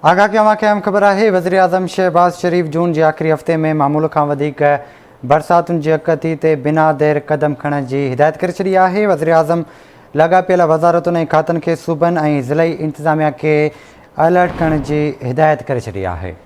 आगाह के अहम ख़बर है। वज़ीर आज़म शहबाज शरीफ जून के आख़िरी हफ़्ते में मामूल का बरसातुनि जी अकती ते बिना देर कदम खणण की हिदायत कर छी है। वज़ीर आज़म लाॻापियल वज़ारतुनि खातन के सूबन और ज़िलई इंतज़ामिया के अलर्ट करण की हिदायत कर छी है।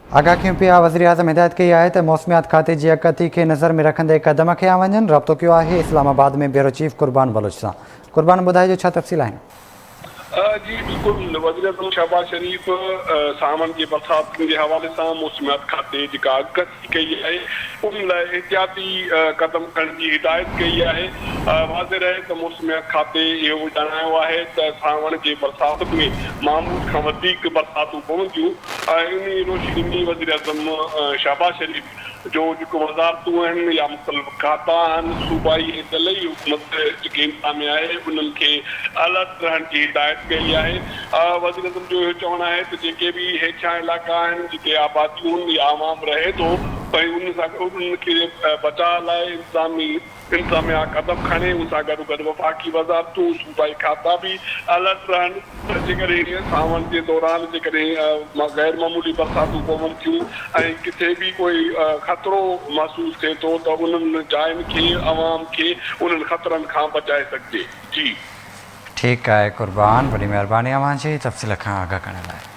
आगाह कयूं पिया। वज़ीर आज़म हिदायत कई है तो मौसमियात खाते की अकती के नज़र में रखंदे कदम खया वञनि। राब्तो किया है इस्लामाबाद में ब्यूरो चीफ कुर्बान बलोच से। कुर्बान ॿुधाइजो छा तफ़सील आहिनि। जी बिल्कुल, वज़ीर आज़म शहबाज शरीफ सावन के बरसात के हवाले से मौसमियात खाते जी अगती कई है उन एहतियाती कदम खणण की हिदायत कई है। वाज़े रहे तो मौसमियात खाते यो जणायो है तो सावन के बरसात में मामूल का बरसातूं पवंदियूं। इन रोशनी में वज़ीर आज़म शहबाज शरीफ जो वज़ारतूं आहिनि या मुख़्तलिफ़ खाता आहिनि सूबाई ऐं ज़िलई हुकूमत जेके इंतज़ामिया आहे उन्हनि खे अलर्ट रहण की हिदायत कई है। वज़ीर आज़म जो इहो चवणु आहे त जेके बि हेठियां इलाइक़ा आहिनि जिते आबादियूं या आवाम रहे थो उन्हनि खे बचाव लाइ इंतज़ामिया कदम खणे। उन सां गॾु गॾु वफ़ाक़ी वज़ारतूं सूबाई खाता भी अलर्ट रहनि जेकॾहिं सावन के दौरान जेकॾहिं गैर मामूली बरसातूं पवनि थियूं ऐं किथे भी कोई ख़तरो महसूस थिए थो त उन्हनि जायुनि खे अवाम खे उन्हनि ख़तरनि खां बचाए सघिजे। जी ठीक है कुर्बान, बड़ी मेहरबानी अवां जी तफ़सील खां आगाह करण लाइ।